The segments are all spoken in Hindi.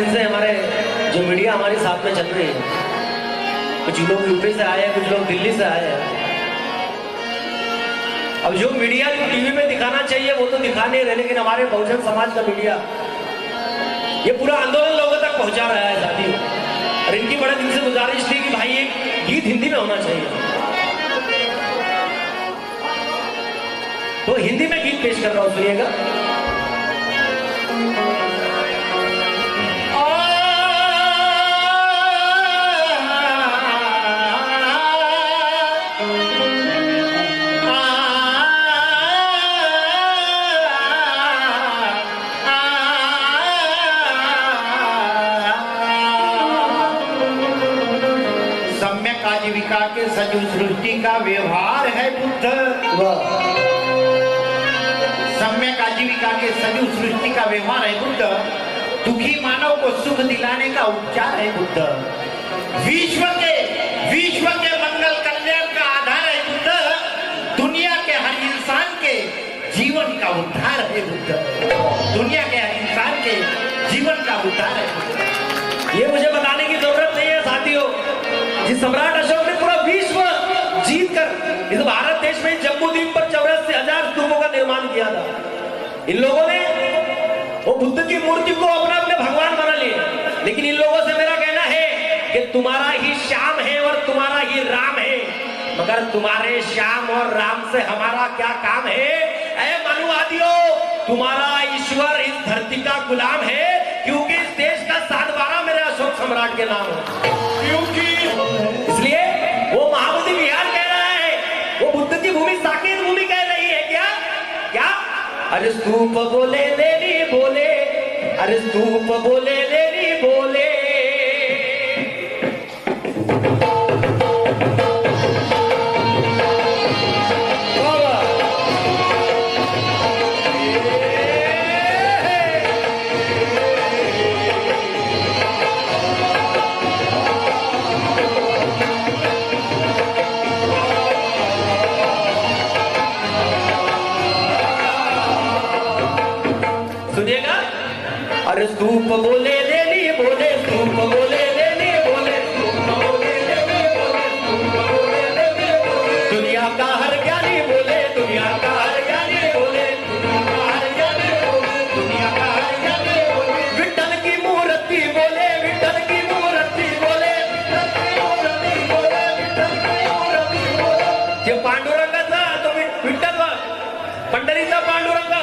दिन से हमारे जो मीडिया हमारे साथ में चल रही है, कुछ लोग यूपी से आए हैं, कुछ लोग दिल्ली से आए हैं। अब जो मीडिया जो टीवी में दिखाना चाहिए वो तो दिखा नहीं रहे, लेकिन हमारे बहुजन समाज का मीडिया ये पूरा आंदोलन लोगों तक पहुंचा रहा है साथियों। और इनकी बड़े दिन से गुजारिश थी कि भाई एक गीत हिंदी में होना चाहिए, तो हिंदी में गीत पेश कर रहा हूं, सुनिएगा। आजीविका के सजीव सृष्टि का व्यवहार है बुद्ध। सम्यक आजीविका के सजीव सृष्टि का व्यवहार है बुद्ध। दुखी मानव को सुख दिलाने का उपचार है बुद्ध। विश्व के मंगल कल्याण का आधार है बुद्ध। दुनिया के हर इंसान के जीवन का उद्धार है बुद्ध। दुनिया के हर इंसान के जीवन का उद्धार है बुद्ध। ये मुझे बताने की जरूरत नहीं है साथियों, जिस सम्राट अशोक ने पूरा विश्व जीत कर इस भारत देश में जम्मू द्वीप पर 84,000 स्तूपों का निर्माण किया था, इन लोगों ने वो बुद्ध की मूर्ति को अपना अपने भगवान बना लिया। लेकिन इन लोगों से मेरा कहना है कि तुम्हारा ही श्याम है और तुम्हारा ही राम है, मगर तुम्हारे श्याम और राम से हमारा क्या काम है? ऐ मनुवादियों, तुम्हारा ईश्वर इस धरती का गुलाम है, क्योंकि इस देश का 7/12 मेरे अशोक सम्राट के नाम है। इसलिए वो महाबोधि विहार कह रहा है, वो बुद्ध की भूमि साकेत भूमि कह रही है। क्या क्या? अरे स्तूप बोले देवी बोले, अरे स्तूप बोले देवी बोले। सुनिएगा, अरे स्तूप बोले देवी बोले, स्तूप बोले देवी बोले, स्तूप बोले देवी बोले, स्तूप बोले देवी बोले। दुनिया का हर ज्ञानी बोले, दुनिया का हर ज्ञानी बोले, दुनिया का हर ज्ञानी बोले, दुनिया का हर ज्ञानी बोले। विठ्ठल की मूर्ति बोले, विठ्ठल की मूर्ति बोले, विठ्ठल की मूर्ति बोले, विठ्ठल की मूर्ति बोले। जो पांडुरंगाचा तो विठ्ठल, पंढरीचा पांडुरंग,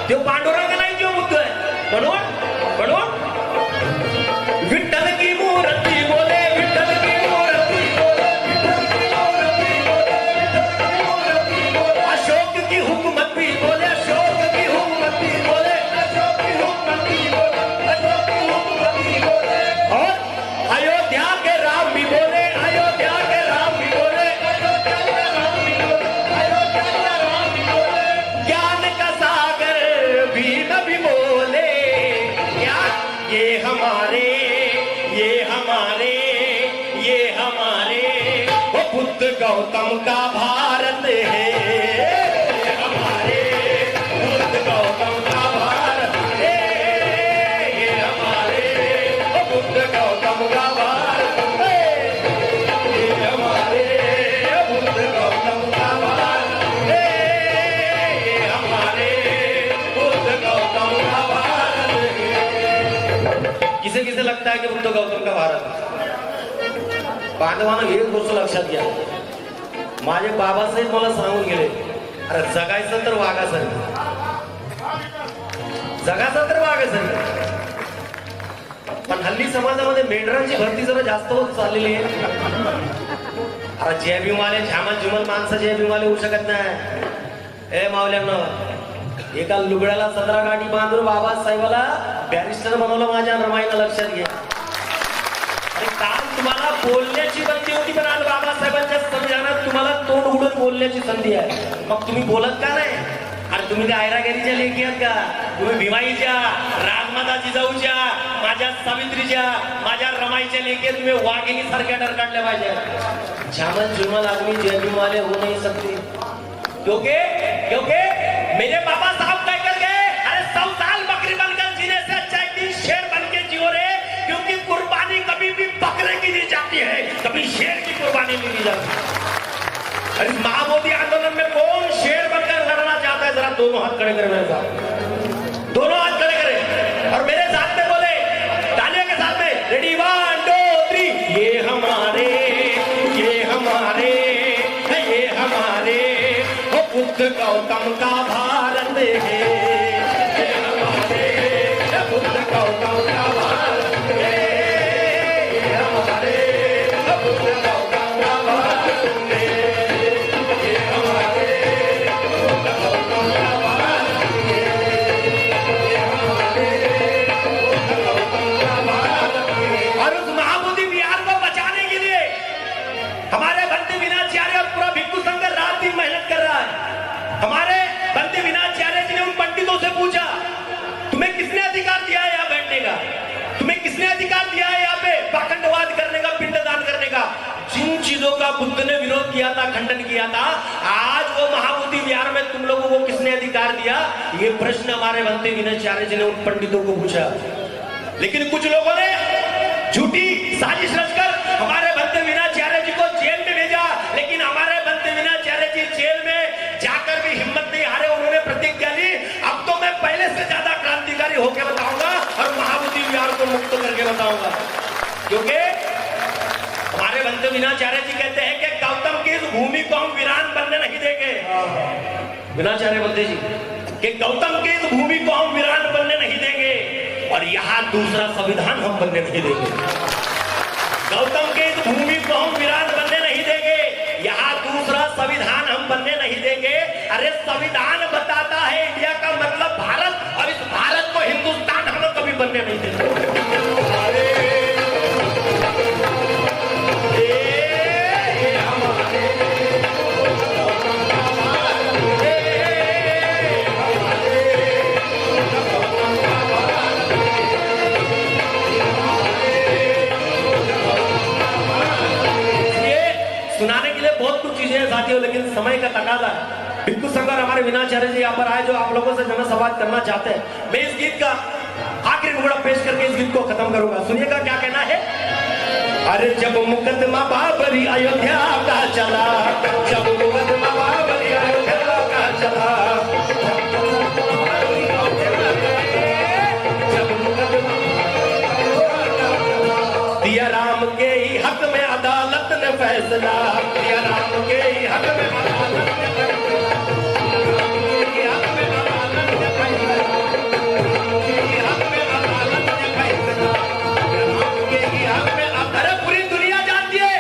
जो पांडुरंग नाही जो बुद्ध आहे, म्हणून विठ्ठल की मूर्ति बोले, विठ्ठल की मूर्ति बोले, विठ्ठल की मूर्ति बोले, विठ्ठल की मूर्ति बोले। अशोक की हुकूमत भी बोले, अशोक की हुकूमत भी बोले, अशोक की हुकूमत भी बोले, अशोक की हुकूमत भी बोले। और अयोध्या के राम भी बोले, अयोध्या के राम भी बोले, अयोध्या के राम भी बोले, अयोध्या के राम भी बोले। ज्ञान का सागर भीम भी बोले, क्या ये हमारे, ये हमारे, ये हमारे वो बुद्ध गौतम का भारत है, ये हमारे बुद्ध गौतम का भारत है, ये हमारे वो बुद्ध गौतम का भारत है, ये हमारे बुद्ध गौतम का भारत है, ये हमारे बुद्ध गौतम का भारत है। किसे किसे लगता है कि बुद्ध गौतम का भारत है? बांधवानं एक गोष्ट लक्षात घ्या, माझे बाबासाहेब मला सांगून गेले, अरे जगायचं तर वागासारखं, जगाचं तर वागासारखं. पण हल्ली समाजामध्ये मेंढरांची भरती जरा जास्त होत चाललेली आहे. अरे जे भीमाले झामल झुमल माणसं जे भीमाले होऊ शकत नाही. ए मावल्यांना, एका लुगड्याला 17 गाठी बांधून बाबासाहेबाला बॅरिस्टर बनवलं माझ्या रमाईला, लक्षात घ्या. अरे काल तुम्हाला बोलण्याची बंदी होती, पण आज बाबासाहेबांच्या संविधानात तुम्हाला तोंड उडून बोलण्याची संधी आहे. मग तुम्ही बोलत का नाही? अरे तुम्ही त्या आयरागिरीच्या लेखी आहात का? तुम्ही भीमाईच्या, राजमाता जिजाऊच्या, माझ्या सावित्रीच्या, माझ्या रमाईच्या लेखी तुम्ही वाघिणी सारख्या डरकाटल्या पाहिजे. झामल झुमल आदमी जय वाले हो नहीं सकते, क्योंकि मेरे पापा साहब तय कर गए, अरे 100 साल बकरी बनकर जीने से अच्छा एक दिन शेर बन के जियो रे. की जाती है। और इस महाबोधि आंदोलन में कौन शेर बनकर लड़ना चाहता है? जरा दोनों हाथ खड़े करें मेरे साथ, दोनों हाथ खड़े करें और मेरे साथ में बोले तालियों के साथ में, रेडी 1 2 3। ये हमारे ये हमारे वो बुद्ध गौतम का भारत है, ये हमारे बुद्ध गौतम का भारत है, ये हमारे बुद्ध गौतम का भारत है, ये हमारे बुद्ध गौतम का भारत है, ये हमारे बुद्ध गौतम का भारत है। और उस महाबोधि विहार को बचाने के लिए हमारे बंदी विनाचार्य और पूरा भिक्षु संघ रात दिन मेहनत कर रहा है। हमारे बंदी विनाचार्य जी ने उन पंडितों से पूछा, तुम्हें किसने अधिकार दिया है यहाँ बैठने का? तुम्हें किसने अधिकार दिया है यहाँ पे पाखंडवाद करने का, पिंडदान करने का? जिन चीजों का बुद्ध ने विरोध किया था, खंडन किया था, आज वो महाबोधि विहार में तुम लोगों को किसने अधिकार दिया? ये प्रश्न हमारे बंदी विनाचार्य जी ने उन पंडितों को पूछा। लेकिन कुछ लोगों ने झूठी साजिश रचकर हमारे बंदी विनाचार्य जी को जेल में भेजा। लेकिन हमारे बंदी विनाचार्य जी जेल में जाकर भी हिम्मत नहीं हारे, उन्होंने प्रतिज्ञा ली, अब तो मैं पहले से ज्यादा क्रांतिकारी होकर बताऊंगा और महाबोधि विहार को मुक्त करके बताऊंगा। क्योंकि हमारे बंदी विनाचार्य जी कहते हैं कि गौतम की इस भूमि को हम वीरान बनने नहीं देंगे। विनाचार्य बंदी जी कि गौतम की इस भूमि को हम वीरान बनने नहीं देंगे और यहाँ दूसरा संविधान हम बनने नहीं देंगे। गौतम के इस भूमि को हम वीरान बनने नहीं देंगे, यहाँ दूसरा संविधान हम बनने नहीं देंगे। अरे संविधान बताता है इंडिया का मतलब भारत, और इस भारत को हिंदुस्तान हम लोग कभी बनने नहीं देंगे। सुनाने के लिए बहुत कुछ चीजें हैं साथियों, लेकिन समय का तकाजा है। भिक्षु संघ और हमारे विनाचार्य जी यहाँ पर आए जो आप लोगों से जनसंवाद करना चाहते हैं। मैं इस गीत का आखिरी टुकड़ा पेश करके इस गीत को खत्म करूंगा। सुनिएगा क्या कहना है। अरे जब मुकदमा बाबरी अयोध्या का चला, जब मुकदमा बाबरी अयोध्या का चला, दिया राम के ही हक में अदालत ने फैसला, दिया राम के ही हक में अदालत ने फैसला, अरे पूरी दुनिया जानती है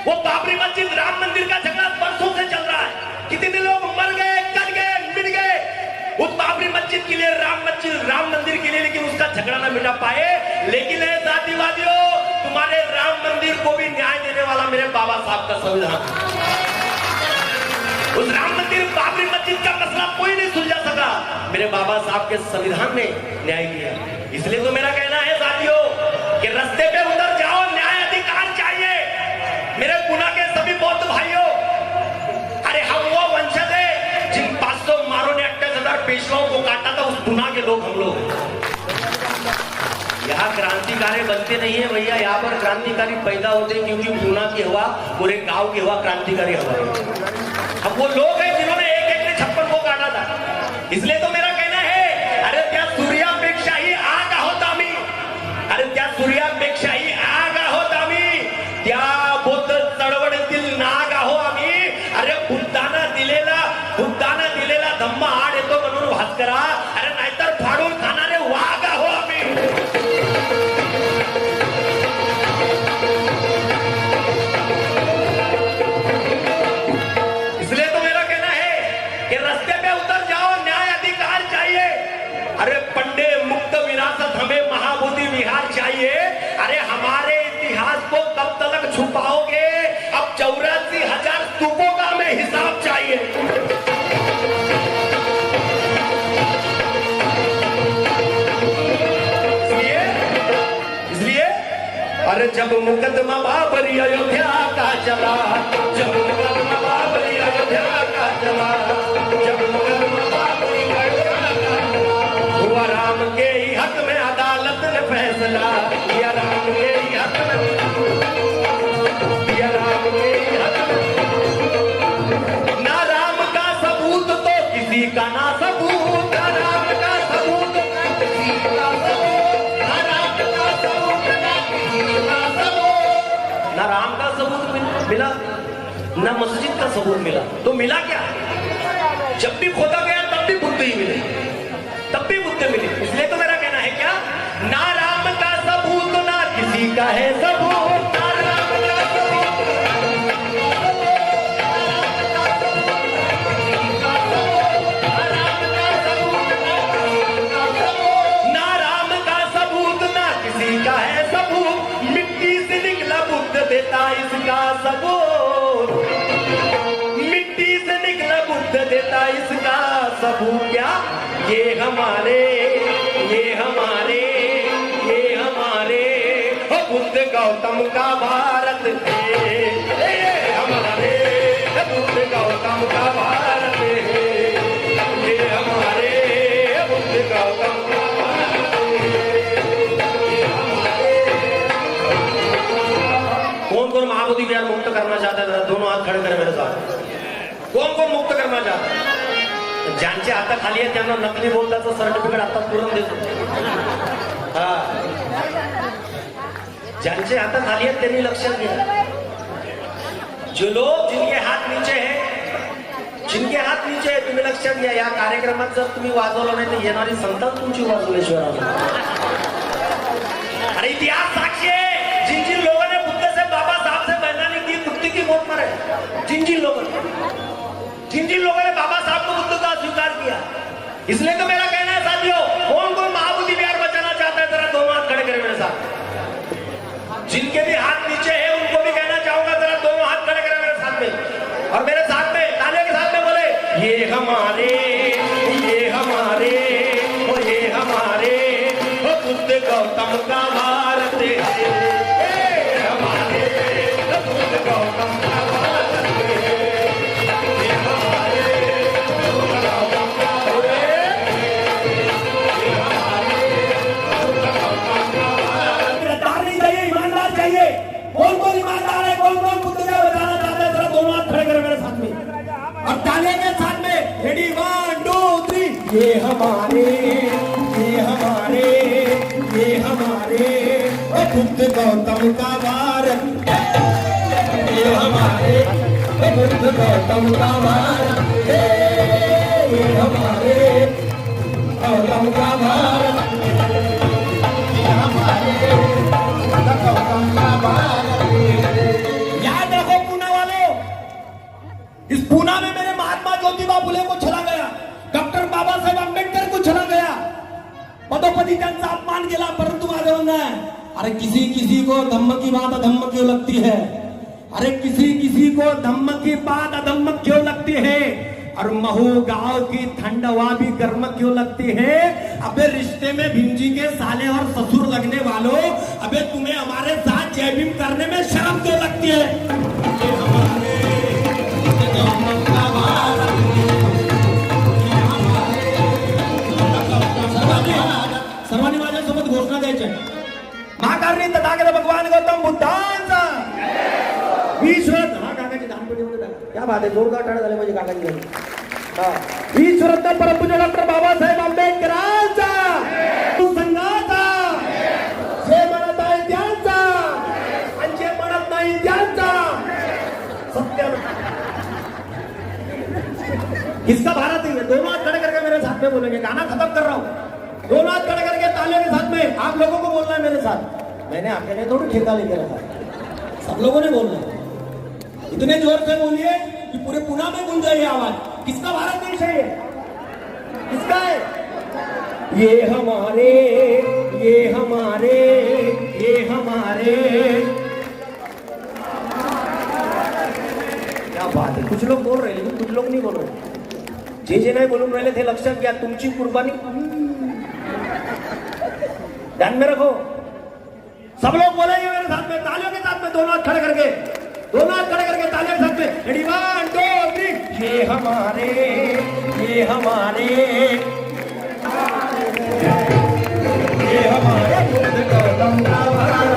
वो बाबरी मस्जिद राम मंदिर का झगड़ा बरसों से चल रहा है। कितने लोग मर गए, कट गए, मिट गए उस बाबरी मस्जिद के लिए, राम मंदिर के लिए, लेकिन उसका झगड़ा ना मिटा पाए। लेकिन जातिवादियों, तुम्हारे राम मंदिर को भी न्याय देने वाला मेरे बाबा साहब का संविधान। उस राम मंदिर बाबरी मस्जिद का मसला कोई नहीं सुलझा सका, मेरे बाबा साहब के संविधान ने न्याय किया। इसलिए तो मेरा कहना है साथियों कि रास्ते पे उतर जाओ, न्याय अधिकार चाहिए। मेरे पुणे के सभी बौद्ध भाइयों, अरे हम वो वंशज है जिन 500 मारों ने 28,000 पेशवाओं को काटा था, उस पुणे के लोग हम लोग। यहाँ क्रांतिकारी बनते नहीं है भैया, यहाँ पर क्रांतिकारी पैदा होते हैं, क्योंकि पूना की हवा, पूरे गांव की हवा क्रांतिकारी हवा है। अब वो लोग हैं जिन्होंने एक ने 56 को काटा था। इसलिए तो मेरा कहना है, अरे त्या सूर्यापेक्षाही आग आहोत आम्ही, अरे त्या सूर्यापेक्षाही आग आहोत आम्ही, त्या बुद्ध चळवळीतील नाग आहो आम्ही। अरे बुद्धाना दिलेला धम्म आड येतो म्हणून भास्करा, अरे नाहीतर फाडून खाणारे वाघ आहो आम्ही। इसलिए तो मेरा कहना है कि रास्ते पे उतर जाओ, न्याय अधिकार चाहिए। अरे पंडे मुक्त विरासत हमें महाबोधि विहार चाहिए। अरे हमारे इतिहास को कब तक छुपाओगे? अब 84,000 स्तूपों का हमें हिसाब चाहिए। अरे जब मुकदमा बाबरी अयोध्या का चला, जब मुकदमा बाबरी अयोध्या का चला, जब मुकदमा बाबरी अयोध्या का चला, हुआ राम के ही हक में अदालत ने फैसला, दिया राम के ही हक में, दिया राम के ही हक मस्जिद का सबूत मिला। तो मिला क्या? जब भी खोदा गया तब भी बुद्ध ही मिले, तब भी बुद्ध मिले। इसलिए तो मेरा कहना है क्या, ना राम का सबूत ना किसी का है सबूत, ना राम का सबूत, ना राम का सबूत ना किसी का है सबूत, मिट्टी से निकला बुद्ध देता इसका सबूत, मिट्टी से निकला बुद्ध देता इसका सबूत। क्या ये हमारे, ये हमारे, ये हमारे हो बुद्ध गौतम का भारत है, ये हमारे बुद्ध गौतम का भारत है, ये हमारे बुद्ध गौतम का भारत है, ये हमारे। कौन कौन महाबोधि विहार मुक्त करना चाहता है? दोनों हात खड़े करें मेरे साथ। कोण कोण मुक्त करना चाहता? ज्यांचे आता खाली आहेत त्यांना नकली बोलताचं सर्टिफिकेट आता तुरंत देतो। हा, ज्यांचे हात खाली आहेत त्यांनी लक्षात घ्या। जो लोग जिनके हात नीचे है, जिनके हात नीचे है, तुम्ही लक्षात घ्या, या कार्यक्रमात जर तुम्ही वाजवलं नाही तर येणारी संतान तुमची वाजवल्याशिवाय राहणार। अरे इतिहास साक्षी है, जिन जिन लोगों ने बुद्ध से, बाबा साहब से वैज्ञानिक की कुत्ते की मौत मरे, जिन जिन लोगों ने बाबा साहब को बुद्ध का स्वीकार किया। इसलिए तो मेरा कहना है साथियों, कौन कौन महाबोधि विहार बचाना चाहता है जरा दोनों हाथ खड़े करें मेरे साथ। जिनके भी हाथ नीचे है उनको भी कहना चाहूंगा जरा दोनों हाथ खड़े करें मेरे साथ में, और मेरे साथ में तालियों के साथ में बोले, ये हमारे, ये हमारे, ओ ये हमारे, ओ बुद्ध गौतम का भारत है, ये हमारे बुद्ध गौतम का भारत है, ये हमारे बुद्ध गौतम का भारत है, ये हमारे बुद्ध गौतम का भारत है। गद्दार नहीं चाहिए, ईमानदार चाहिए। कौन कौन ईमानदार है, कौन कौन बुद्ध का बताना चाहता है, जरा दोनों हाथ खड़े करें मेरे साथ में, और ताले के साथ में रेडी 1 2 3। ये हमारे, ये हमारे, ये हमारे ओ बुद्ध गौतम का भारत, ये हमारे ओ बुद्ध गौतम का भारत, ये हमारे गौतम का भारत, ये हमारे गौतम का भारत। याद रखो पूना वालों, इस पूना में मेरे महात्मा ज्योतिबा फुले को छला गया, डॉक्टर बाबासाहेब आंबेडकर को छला गया, पदोपदी त्यांचा अपमान केला, परंतु माझं म्हणणं आहे, अरे किसी किसी को धम्म की बात अधम्म क्यों लगती है, अरे किसी किसी को धम्म की बात अधम्म क्यों लगती है, और महू गांव की ठंड हवा भी गर्म क्यों लगती है। अबे रिश्ते में भीम जी के साले और ससुर लगने वालों, अबे तुम्हें हमारे साथ जय भीम करने में शर्म क्यों लगती है। ये हमारे गौतम का भारत, सर्वांनी माझ्यासोबत घोषणा द्यायची, महाकारणी तथागत भगवान गौतम बुद्धांचा विश्व। हा काकाची दानपेटीमध्ये टाका, क्या बात आहे, जोरदार टाळ्या झाल्या म्हणजे काकाची झाली। हा, विश्वरत्न परमपूज्य डॉक्टर बाबासाहेब आंबेडकरांचा, संघाचा, जे म्हणत आहे त्यांचा आणि जे म्हणत नाही त्यांचा सत्य। किसका भारत है? दोनों हाथ खड़े करके मेरे साथ में बोलेंगे, गाना खत्म कर रहा हूँ, दोनों हाथ खड़े करके तालियों के साथ में आप लोगों को बोलना है मेरे साथ। मैंने अकेले थोड़ी ठेका लेके रखा, सब लोगों ने बोलना है, इतने जोर से बोलिए कि पूरे पुणे में गूंज जाए आवाज। किसका भारत देश है ये? किसका है? ये हमारे, ये हमारे, ये हमारे। क्या बात है, कुछ लोग बोल रहे लेकिन कुछ लोग नहीं बोल रहे। जे नाही बोलून राहिले थे लक्षात घ्या, तुमची कुर्बानी ध्यान में रखो। सब लोग बोलेंगे मेरे साथ में, तालियों के साथ में, दोनों हाथ खड़े करके, दोनों हाथ खड़े करके तालियों के साथ में, रेडी 1 2 3। ये हमारे, ये हमारे, ये हमारे बुद्ध गौतम का भारत।